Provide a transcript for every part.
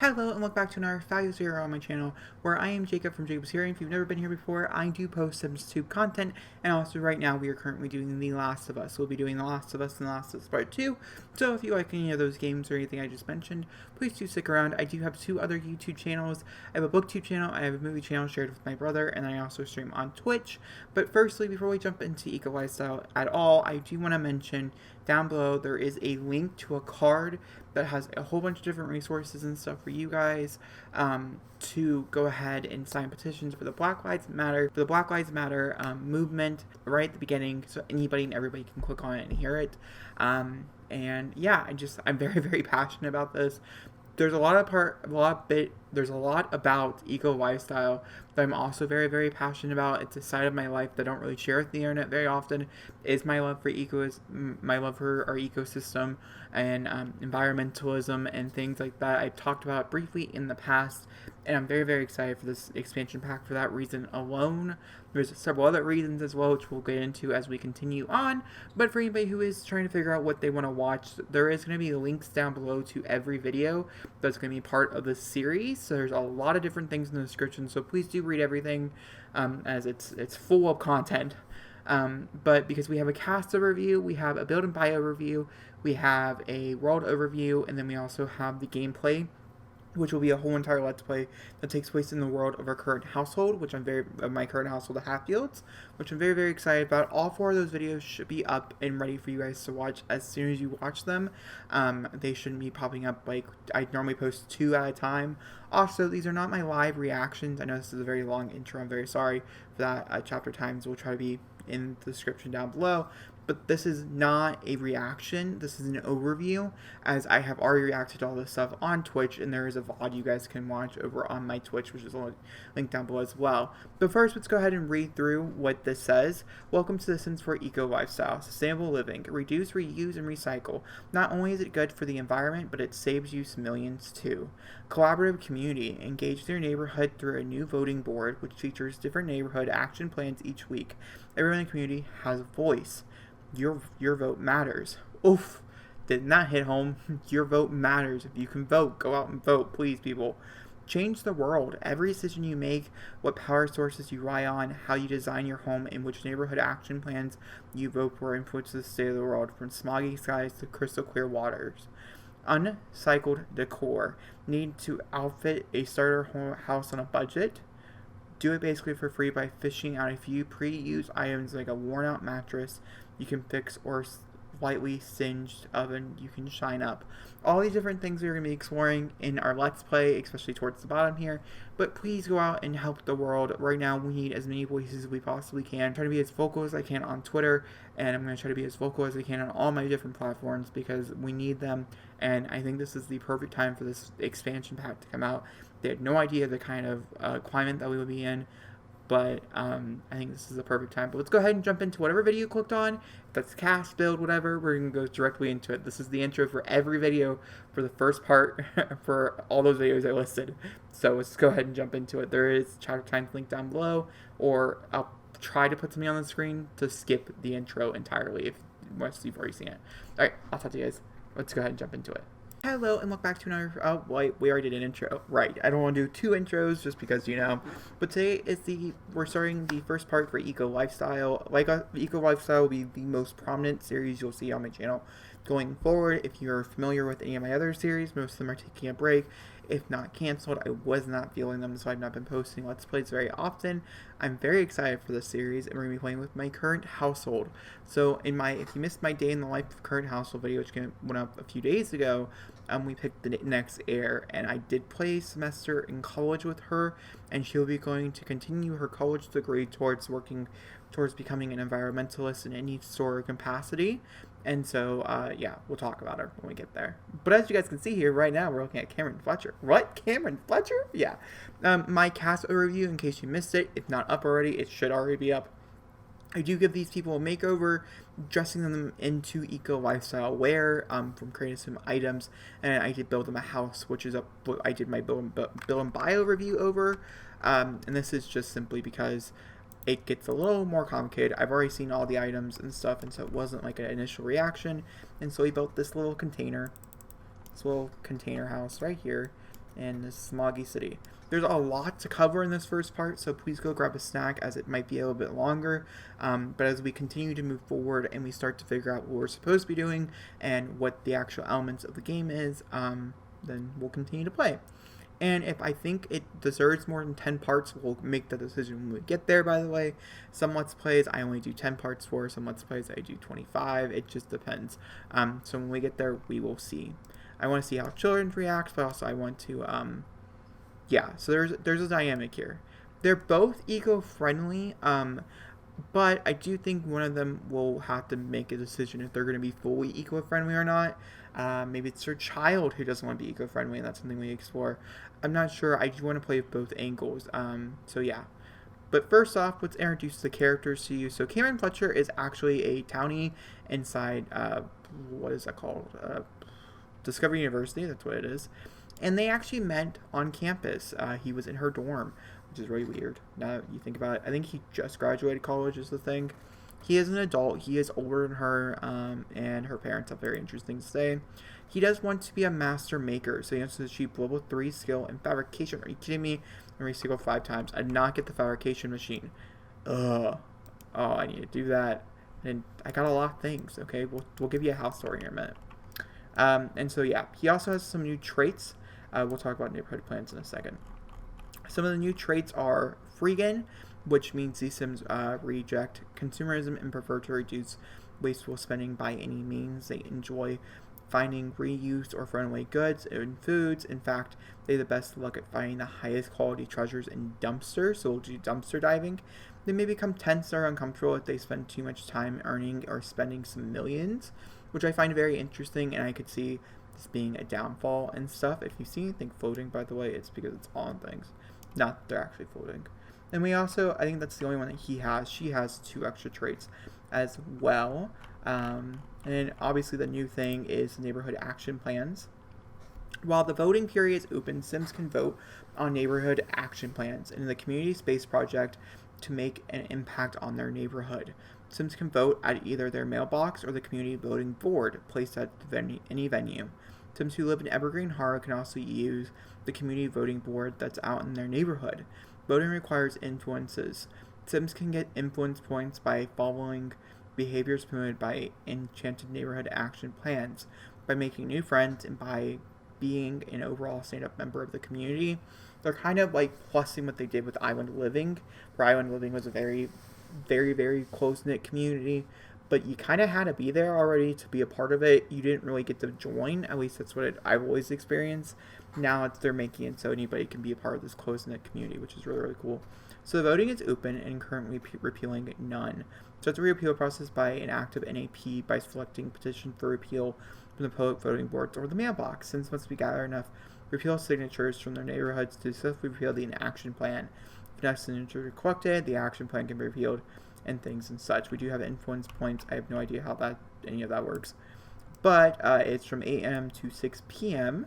Hello and welcome back to another Values Here on my channel, where I am Jacob from jacobishere. If you've never been here before, I do post Sims 2 content, and also right now we are currently doing The Last of Us. We'll be doing The Last of Us and The Last of Us Part 2, so if you like any of those games or anything I just mentioned, please do stick around. I do have two other YouTube channels. I have a booktube channel, I have a movie channel shared with my brother, and I also stream on Twitch. But firstly, before we jump into Eco Lifestyle at all, I do want to mention down below there is a link to a card that has a whole bunch of different resources and stuff for you guys to go ahead and sign petitions for the Black Lives Matter movement right at the beginning, so anybody and everybody can click on it and hear it. And yeah, I'm very, very passionate about this. There's a lot about eco lifestyle that I'm also very, very passionate about. It's a side of my life that I don't really share with the internet very often. Is my love for our ecosystem and environmentalism and things like that. I've talked about it briefly in the past, and I'm very, very excited for this expansion pack for that reason alone. There's several other reasons as well, which we'll get into as we continue on. But for anybody who is trying to figure out what they want to watch, there is going to be links down below to every video that's going to be part of this series. So there's a lot of different things in the description, so please do read everything, as it's full of content. But because we have a cast overview, we have a build and bio review, we have a world overview, and then we also have the gameplay, which will be a whole entire Let's Play that takes place in the world of our current household, my current household, the Hatfields, which I'm very, very excited about. All four of those videos should be up and ready for you guys to watch as soon as you watch them. They shouldn't be popping up like I normally post 2 at a time. Also, these are not my live reactions. I know this is a very long intro. I'm very sorry for that. Chapter times will try to be in the description down below. But this is not a reaction, this is an overview, as I have already reacted to all this stuff on Twitch, and there is a VOD you guys can watch over on my Twitch, which is linked down below as well. But first, let's go ahead and read through what this says. Welcome to the Sims 4 Eco Lifestyle, Sustainable Living. Reduce, reuse, and recycle. Not only is it good for the environment, but it saves you some millions too. Collaborative community. Engage their neighborhood through a new voting board, which features different neighborhood action plans each week. Everyone in the community has a voice. Your vote matters. Oof, did not hit home. Your vote matters. If you can vote, go out and vote, please, people. Change the world. Every decision you make, what power sources you rely on, how you design your home, and which neighborhood action plans you vote for influences the state of the world, from smoggy skies to crystal clear waters. Uncycled decor. Need to outfit a starter house on a budget? Do it basically for free by fishing out a few pre-used items like a worn-out mattress you can fix, or slightly singed oven you can shine up. All these different things we're going to be exploring in our Let's Play, especially towards the bottom here. But please go out and help the world. Right now we need as many voices as we possibly can. I'm trying to be as vocal as I can on Twitter, and I'm going to try to be as vocal as I can on all my different platforms because we need them. And I think this is the perfect time for this expansion pack to come out. They had no idea the kind of climate that we would be in, but I think this is the perfect time. But let's go ahead and jump into whatever video you clicked on. If that's cast, build, whatever, we're going to go directly into it. This is the intro for every video for the first part for all those videos I listed. So let's go ahead and jump into it. There is chapter times link down below, or I'll try to put something on the screen to skip the intro entirely if you've already seen it. Alright, I'll talk to you guys. Let's go ahead and jump into it. Hello and welcome back to another, oh wait, we already did an intro, right, I don't want to do 2 intros just because, but today is we're starting the first part for Eco Lifestyle. Eco Lifestyle will be the most prominent series you'll see on my channel going forward. If you're familiar with any of my other series, most of them are taking a break, if not canceled. I was not feeling them, so I've not been posting Let's Plays very often. I'm very excited for this series, and we're going to be playing with my current household. So if you missed my day in the life of current household video, which went up a few days ago, we picked the next heir, and I did play a semester in college with her, and she'll be going to continue her college degree towards becoming an environmentalist in any sort of capacity. And so, yeah, we'll talk about her when we get there. But as you guys can see here, right now, we're looking at Cameron Fletcher. What? Cameron Fletcher? Yeah. My cast overview, in case you missed it, if not up already, it should already be up. I do give these people a makeover, dressing them into eco lifestyle wear, from creating some items, and I did build them a house, which is I did my build and bio review over, and this is just simply because it gets a little more complicated. I've already seen all the items and stuff, and so it wasn't like an initial reaction, and so we built this little container house right here, in this smoggy city. There's a lot to cover in this first part, so please go grab a snack as it might be a little bit longer. But as we continue to move forward and we start to figure out what we're supposed to be doing and what the actual elements of the game is, then we'll continue to play. And if I think it deserves more than 10 parts, we'll make the decision when we get there, by the way. Some Let's Plays I only do 10 parts for, some Let's Plays I do 25. It just depends. So when we get there, we will see. I want to see how children react, but also I want to, so there's a dynamic here. They're both eco-friendly, but I do think one of them will have to make a decision if they're going to be fully eco-friendly or not. Maybe it's their child who doesn't want to be eco-friendly, and that's something we explore. I'm not sure. I do want to play with both angles. So yeah. But first off, let's introduce the characters to you. So Cameron Fletcher is actually a townie inside, what is that called? Discovery University, that's what it is. And they actually met on campus. He was in her dorm, which is really weird. Now that you think about it, I think he just graduated college is the thing. He is an adult. He is older than her, and her parents have very interesting to say. He does want to be a master maker, so he wants to achieve level 3 skill in fabrication. Are you kidding me? I recycle 5 times. I did not get the fabrication machine. Ugh. Oh, I need to do that. And I got a lot of things, okay? We'll give you a house tour in a minute. And so, yeah. He also has some new traits. We'll talk about neighborhood plans in a second. Some of the new traits are freegan, which means these Sims reject consumerism and prefer to reduce wasteful spending by any means. They enjoy finding reused or thrown away goods and foods. In fact, they have the best luck at finding the highest quality treasures in dumpsters, so we'll do dumpster diving. They may become tense or uncomfortable if they spend too much time earning or spending some millions, which I find very interesting, and I could see this being a downfall and stuff. If you see anything floating, by the way, it's because it's on things, not that they're actually floating. And we also, I think that's the only one that he has. She has 2 extra traits as well. And then obviously the new thing is neighborhood action plans. While the voting period is open, Sims can vote on neighborhood action plans in the community space project to make an impact on their neighborhood. Sims can vote at either their mailbox or the community voting board placed at any venue. Sims who live in Evergreen Harbor can also use the community voting board that's out in their neighborhood. Voting requires influences. Sims can get influence points by following behaviors promoted by enchanted neighborhood action plans, by making new friends, and by being an overall stand-up member of the community. They're kind of like plussing what they did with Island Living, where Island Living was a very, very, very close-knit community, but you kind of had to be there already to be a part of it. You didn't really get to join, at least that's what I've always experienced. Now they're making it so anybody can be a part of this close-knit community, which is really, really cool. So the voting is open and currently repealing none. So it's a repeal process by an active NAP by selecting petition for repeal from the public voting boards or the mailbox. Since once we gather enough repeal signatures from their neighborhoods to successfully repeal the action plan. If enough signatures are collected, the action plan can be repealed and things and such. We do have influence points. I have no idea how any of that works. But it's from 8 a.m. to 6 p.m.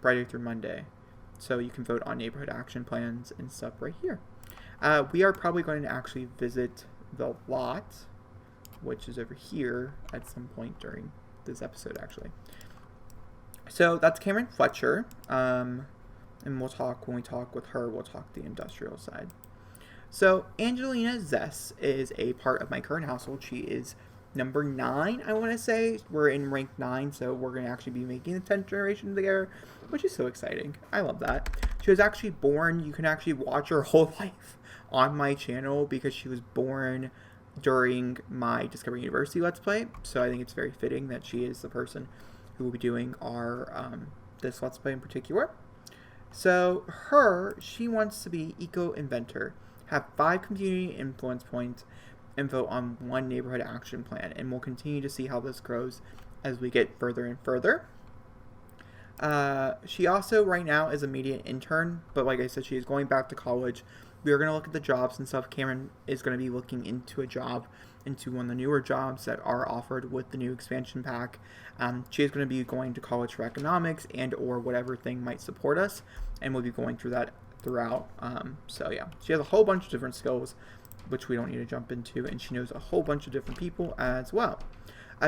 Friday through Monday. So you can vote on neighborhood action plans and stuff right here. We are probably going to actually visit the lot, which is over here at some point during this episode, actually. So that's Cameron Fletcher. And when we talk with her, we'll talk the industrial side. So Angelina Zess is a part of my current household. She is number 9, I want to say. We're in rank 9, so we're going to actually be making the 10th generation together, which is so exciting. I love that. She was actually born, you can actually watch her whole life on my channel because she was born during my Discovery University Let's Play. So I think it's very fitting that she is the person who will be doing our this Let's Play in particular. So she wants to be eco-inventor, have 5 community influence points, and vote on 1 neighborhood action plan. And we'll continue to see how this grows as we get further and further. She also right now is a media intern, but like I said, she is going back to college. We are going to look at the jobs and stuff. Cameron is going to be looking into one of the newer jobs that are offered with the new expansion pack. She is going to be going to college for economics and or whatever thing might support us, and we'll be going through that throughout. So yeah, she has a whole bunch of different skills, which we don't need to jump into, and she knows a whole bunch of different people as well.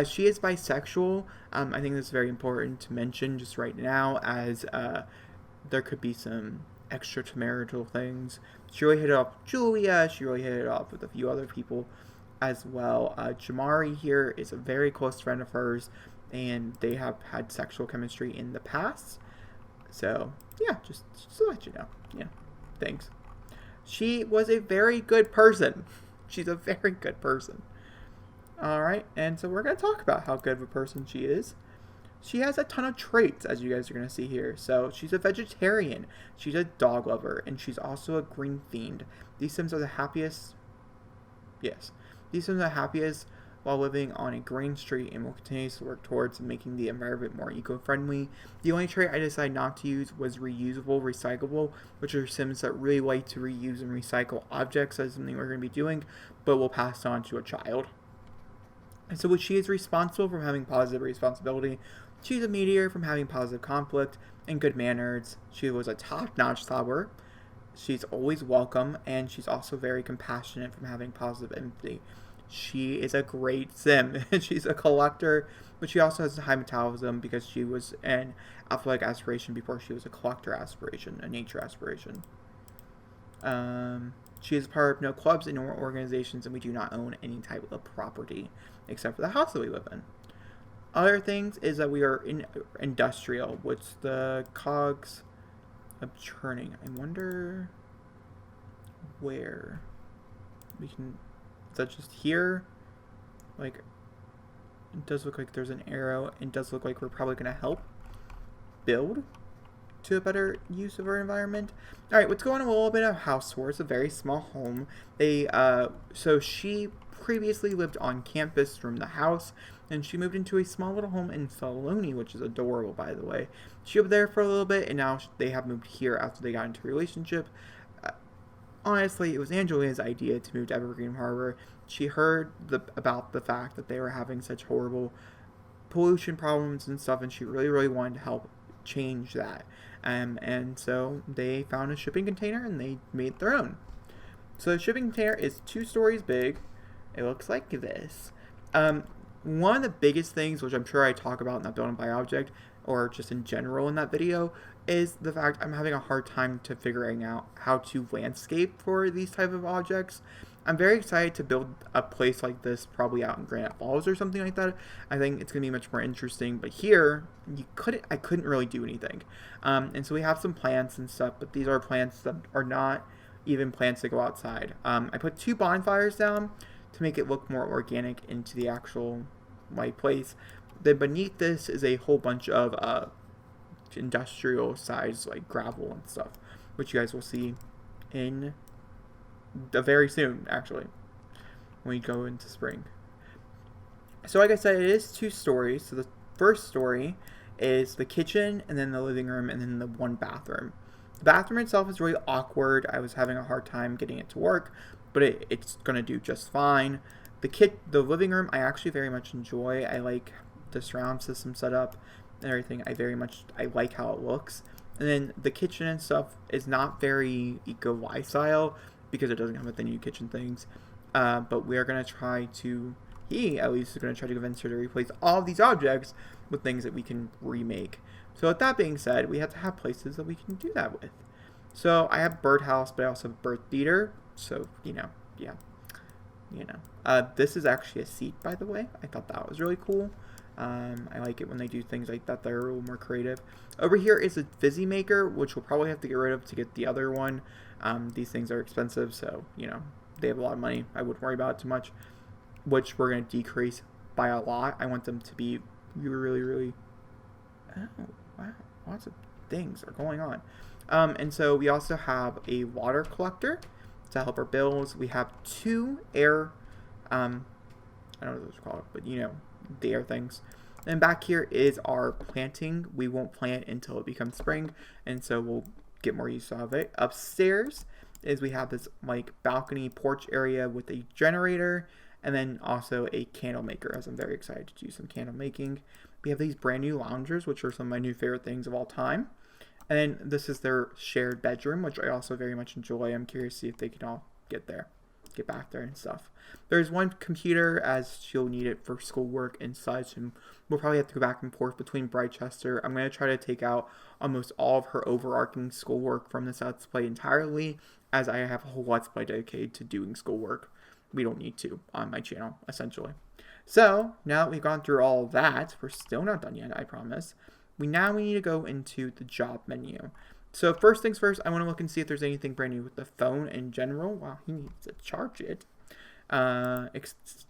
She is bisexual. I think that's very important to mention just right now, as there could be some extramarital things. She really hit it off with Julia. She really hit it off with a few other people as well. Jamari here is a very close friend of hers, and they have had sexual chemistry in the past. So, yeah, just to let you know. Yeah, thanks. She was a very good person. She's a very good person. Alright, and so we're going to talk about how good of a person she is. She has a ton of traits, as you guys are going to see here. So, she's a vegetarian, she's a dog lover, and she's also a green fiend. These Sims are the happiest. Yes. These Sims are the happiest while living on a green street, and will continue to work towards making the environment more eco-friendly. The only trait I decided not to use was reusable, recyclable, which are Sims that really like to reuse and recycle objects. That's something we're going to be doing, but we'll pass it on to a child. And so she is responsible from having positive responsibility. She's a mediator from having positive conflict and good manners. She was a top-notch lover. She's always welcome, and she's also very compassionate from having positive empathy. She is a great Sim. She's a collector, but she also has a high metabolism because she was an athletic aspiration before she was a collector aspiration, a nature aspiration. She is part of no clubs and nor organizations, and we do not own any type of property except for the house that we live in. Other things is that we are in industrial, which the cogs of churning. I wonder where we can. Is that just here? Like, it does look like there's an arrow. It does look like we're probably going to help build to a better use of our environment. Alright, let's go on a little bit of house tour. It's a very small home. So she previously lived on campus from the house, and she moved into a small little home in Felony, which is adorable, by the way. She lived there for a little bit, and now they have moved here after they got into a relationship. Honestly, it was Angelia's idea to move to Evergreen Harbor. She heard about the fact that they were having such horrible pollution problems and stuff, and she really, really wanted to help change that. And so they found a shipping container, and they made their own. So the shipping container is 2 stories big. It looks like this. One of the biggest things, which I'm sure I talk about in that building by object, or just in general in that video, is the fact I'm having a hard time to figuring out how to landscape for these type of objects. I'm very excited to build a place like this, probably out in Granite Falls or something like that. I think it's gonna be much more interesting. But here, I couldn't really do anything. And so we have some plants and stuff, but these are plants that are not even plants that go outside. I put 2 bonfires down to make it look more organic into the actual place. Then beneath this is a whole bunch of industrial size like gravel and stuff, which you guys will see in very soon, actually, when we go into spring. So like I said, it is 2 stories. So the first story is the kitchen, and then the living room, and then the 1 bathroom. The bathroom itself is really awkward. I was having a hard time getting it to work, but it's gonna do just fine. The living room I actually very much enjoy. I like the surround system setup and everything. I like how it looks. And then the kitchen and stuff is not very eco lifestyle because it doesn't come with the new kitchen things. But we are gonna try to. He at least is gonna try to convince her to replace all of these objects with things that we can remake. So with that being said, we have to have places that we can do that with. So I have birdhouse, but I also have bird theater. So yeah. This is actually a seat, by the way. I thought that was really cool. I like it when they do things like that. They're a little more creative. Over here is a fizzy maker, which we'll probably have to get rid of to get the other one. These things are expensive, so they have a lot of money. I wouldn't worry about it too much, which we're going to decrease by a lot. I want them to be really, really. Oh wow, lots of things are going on. And so we also have a water collector to help our bills. We have 2 air, I don't know what those are called, but the air things. And back here is our planting. We won't plant until it becomes spring, and so we'll get more use out of it. Upstairs is we have this like balcony porch area with a generator, and then also a candle maker, as I'm very excited to do some candle making. We have these brand new loungers, which are some of my new favorite things of all time. And then this is their shared bedroom, which I also very much enjoy. I'm curious to see if they can all get there. get back there and stuff. There's one computer, as she'll need it for schoolwork and such, and we'll probably have to go back and forth between Brightchester. I'm going to try to take out almost all of her overarching schoolwork from this Let's Play entirely, as I have a whole Let's Play dedicated to doing schoolwork. We don't need to on my channel, essentially. So, now that we've gone through all of that, we're still not done yet, I promise. We need to go into the job menu. So first things first, I want to look and see if there's anything brand new with the phone in general. Wow, he needs to charge it.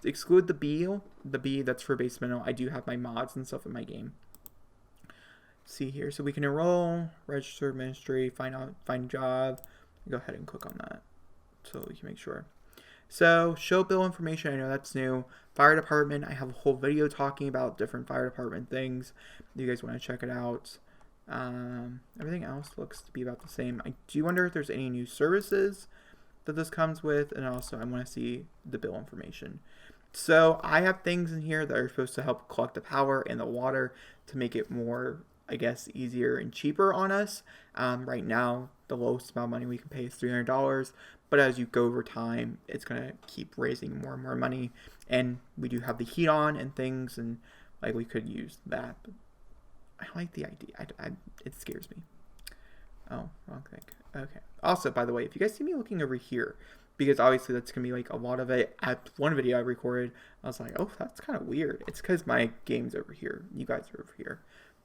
Exclude the B that's for base minnow. I do have my mods and stuff in my game. See here, so we can enroll, register ministry, find job. Go ahead and click on that so we can make sure. So show bill information, I know that's new. Fire department, I have a whole video talking about different fire department things. If you guys want to check it out. Everything else looks to be about the same. I do wonder if there's any new services that this comes with, and also I want to see the bill information. So I have things in here that are supposed to help collect the power and the water to make it more, I guess, easier and cheaper on us. Right now, the lowest amount of money we can pay is $300, but as you go over time, it's going to keep raising more and more money, and we do have the heat on and things, and like we could use that, but I like the idea. It scares me. Oh, wrong thing. Okay. Also, by the way, if you guys see me looking over here, because obviously that's going to be like a lot of it. At one video I recorded, I was like, oh, that's kind of weird. It's because my game's over here. You guys are over here.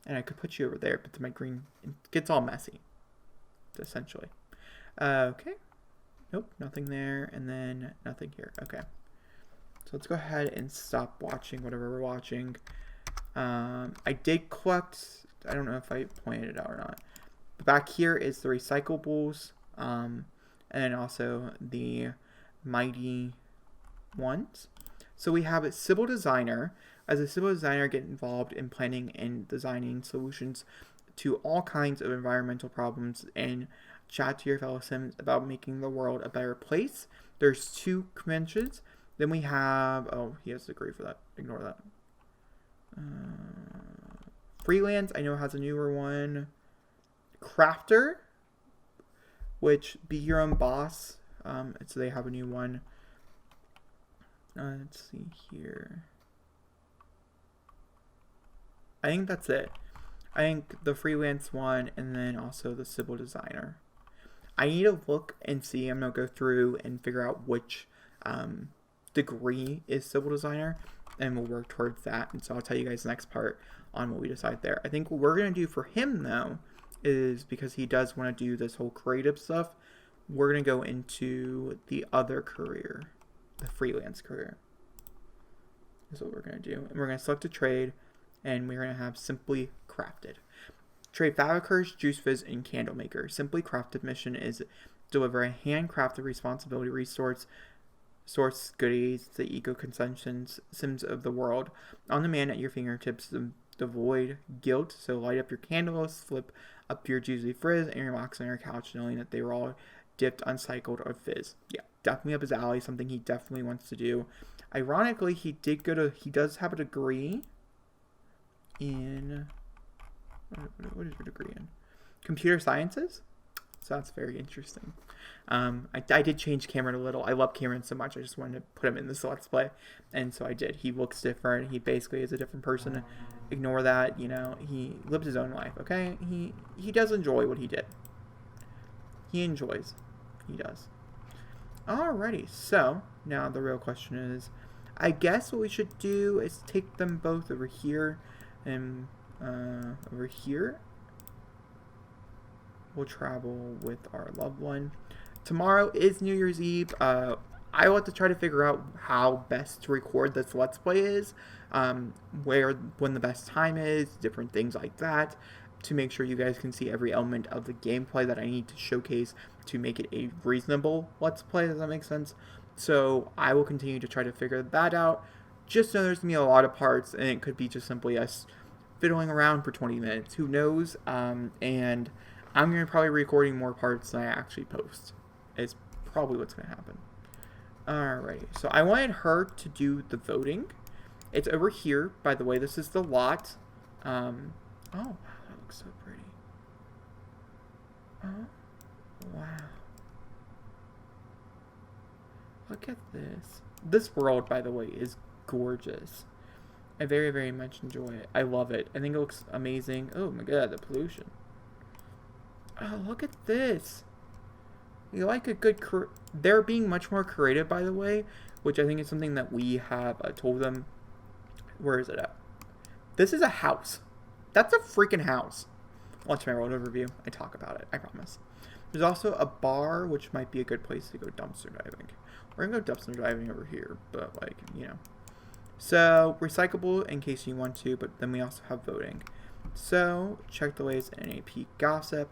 And I could put you over there, but my green, it gets all messy, essentially. Okay. Nope, nothing there. And then nothing here. Okay. So let's go ahead and stop watching whatever we're watching. I did collect, I don't know if I pointed it out or not, but back here is the recyclables, and then also the mighty ones. So we have a civil designer. As a civil designer, get involved in planning and designing solutions to all kinds of environmental problems and chat to your fellow Sims about making the world a better place. There's 2 conventions. Then we have, oh, he has to agree for that. Ignore that. Freelance, I know has a newer one. Crafter, which be your own boss. So they have a new one. Let's see here. I think that's it. I think the freelance one, and then also the civil designer. I need to look and see. I'm gonna go through and figure out which degree is civil designer, and we'll work towards that. And so I'll tell you guys the next part on what we decide there. I think what we're going to do for him, though, is because he does want to do this whole creative stuff, we're going to go into the other career, the freelance career. That's what we're going to do. And we're going to select a trade, and we're going to have Simply Crafted. Trade Fabricators, Juice Fizz, and Candle Maker. Simply Crafted mission is deliver a handcrafted responsibility resource source goodies to eco-consumption sims of the world on demand at your fingertips, devoid guilt. So light up your candles, flip up your juicy frizz, and relax on your couch knowing that they were all dipped, uncycled, or fizz. Yeah, definitely up his alley, something he definitely wants to do. Ironically, he does have a degree in, what is your degree in? Computer sciences? So that's very interesting. I did change Cameron a little. I love Cameron so much. I just wanted to put him in this Let's Play. And so I did. He looks different. He basically is a different person. Ignore that. You know, he lived his own life, okay? He does enjoy what he did. He enjoys. He does. Alrighty. So, now the real question is, I guess what we should do is take them both over here and over here. We'll travel with our loved one. Tomorrow is New Year's Eve. I want to try to figure out how best to record this Let's Play is, when the best time is, different things like that, to make sure you guys can see every element of the gameplay that I need to showcase to make it a reasonable Let's Play. Does that make sense? So I will continue to try to figure that out. Just know there's going to be a lot of parts, and it could be just simply us fiddling around for 20 minutes. Who knows? And I'm going to probably recording more parts than I actually post. Is probably what's going to happen. Alright, so I wanted her to do the voting. It's over here. By the way, this is the lot. Oh, wow, that looks so pretty. Oh, wow. Look at this. This world, by the way, is gorgeous. I very, very much enjoy it. I love it. I think it looks amazing. Oh my god, the pollution. Oh, look at this. You like a good... They're being much more creative, by the way, which I think is something that we have told them. Where is it at? This is a house. That's a freaking house. Watch my road overview. I talk about it. I promise. There's also a bar, which might be a good place to go dumpster diving. We're going to go dumpster diving over here, but, like, you know. So, recyclable in case you want to, but then we also have voting. So, check the latest NAP gossip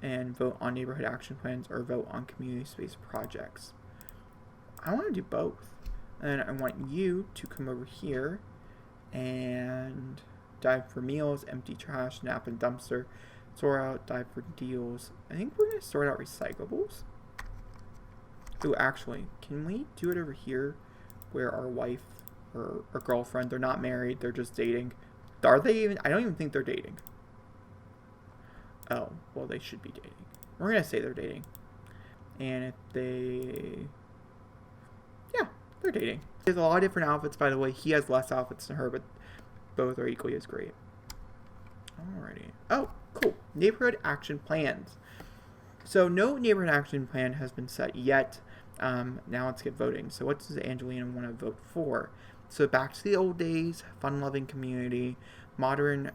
and vote on neighborhood action plans or vote on community space projects. I want to do both. And I want you to come over here and dive for meals, empty trash, nap and dumpster, sort out, dive for deals. I think we're going to sort out recyclables. Oh, actually, can we do it over here where our wife or girlfriend, they're not married, they're just dating. Are they even? I don't even think they're dating. Oh, well, they should be dating. We're going to say they're dating. And if they... Yeah, they're dating. There's a lot of different outfits, by the way. He has less outfits than her, but both are equally as great. Alrighty. Oh, cool. Neighborhood action plans. So no neighborhood action plan has been set yet. Now let's get voting. So what does Angelina want to vote for? So back to the old days, fun-loving community, modern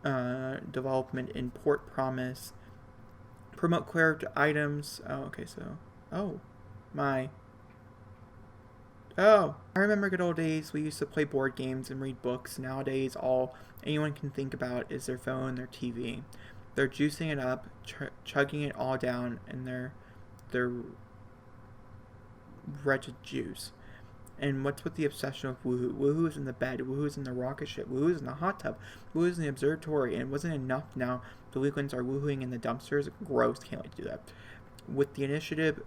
development in Port Promise, promote character items. Oh, okay, so, oh, my. Oh, I remember good old days. We used to play board games and read books. Nowadays, all anyone can think about is their phone, their TV. They're juicing it up, chugging it all down in their wretched juice. And what's with the obsession of woohoo? Woohoo is in the bed, woohoo is in the rocket ship, woohoo is in the hot tub, woohoo is in the observatory, and it wasn't enough now. Delinquents are woohooing in the dumpsters. Gross, can't wait to do that. With the initiative,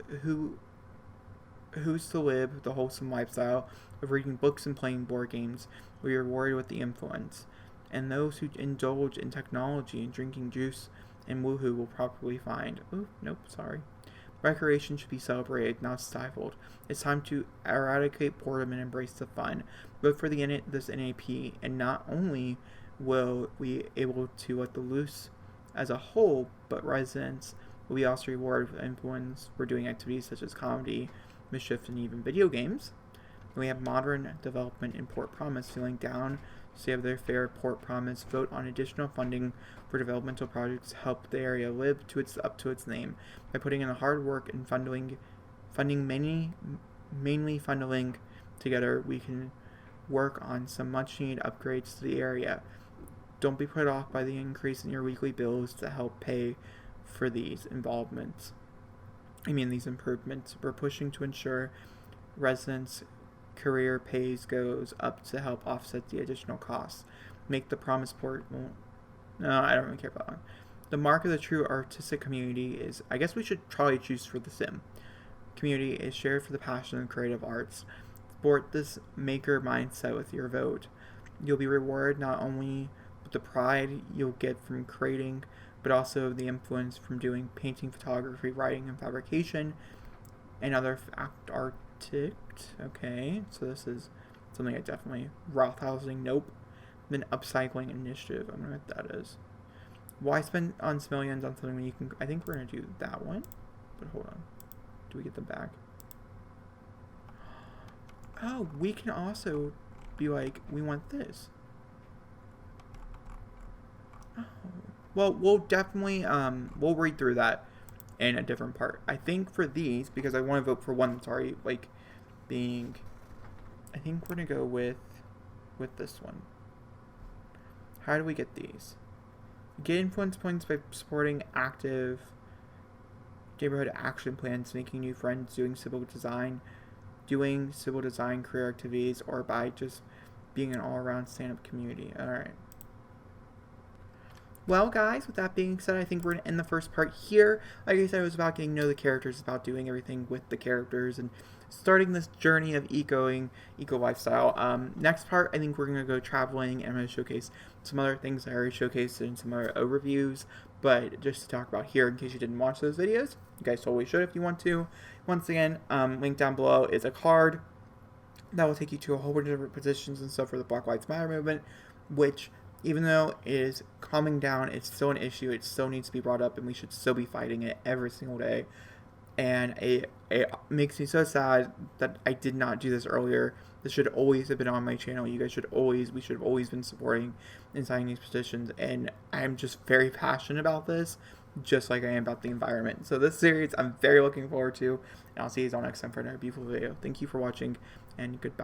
Who's to Live, the wholesome lifestyle of reading books and playing board games, we are rewarded with the influence. And those who indulge in technology and drinking juice and woohoo will probably find, oh, nope, sorry. Recreation should be celebrated, not stifled. It's time to eradicate boredom and embrace the fun. Vote for this NAP, and not only will we able to let the loose as a whole, but residents will be also rewarded with influence for doing activities such as comedy, mischief, and even video games. We have modern development in Port Promise feeling down, so you have their fair Port Promise. Vote on additional funding for developmental projects to help the area live up to its name by putting in the hard work and mainly funneling together. We can work on some much needed upgrades to the area. Don't be put off by the increase in your weekly bills to help pay for these improvements. We're pushing to ensure residents' career pays goes up to help offset the additional costs. Make the Promise Port... Well, no, I don't really care about that. The mark of the true artistic community is... I guess we should probably choose for the sim. Community is shared for the passion of creative arts. Sport this maker mindset with your vote. You'll be rewarded not only with the pride you'll get from creating, but also the influence from doing painting, photography, writing, and fabrication, and other art. Okay, so this is something I definitely... Roughhousing, nope. Then upcycling initiative, I don't know what that is. Why spend on millions on something when you can... I think we're going to do that one, but hold on. Do we get them back? Oh, we can also be like, we want this. Oh. Well, we'll definitely, we'll read through that in a different part. I think for these, because I want to vote for one that's already, like, being, I think we're going to go with this one. How do we get these? Get influence points by supporting active neighborhood action plans, making new friends, doing civil design career activities, or by just being an all-around stand-up community. Alright. Well, guys, with that being said, I think we're going to end the first part here. Like I said, it was about getting to know the characters, about doing everything with the characters, and starting this journey of eco lifestyle. Next part, I think we're going to go traveling, and I'm going to showcase some other things I already showcased in some other overviews. but just to talk about here in case you didn't watch those videos. You guys totally should if you want to. Once again, link down below is a card that will take you to a whole bunch of different positions and stuff for the Black Lives Matter movement, which, even though it is calming down, it's still an issue. It still needs to be brought up, and we should still be fighting it every single day. And it makes me so sad that I did not do this earlier. This should always have been on my channel. We should have always been supporting and signing these petitions. And I'm just very passionate about this, just like I am about the environment. So this series I'm very looking forward to, and I'll see you all next time for another beautiful video. Thank you for watching, and goodbye.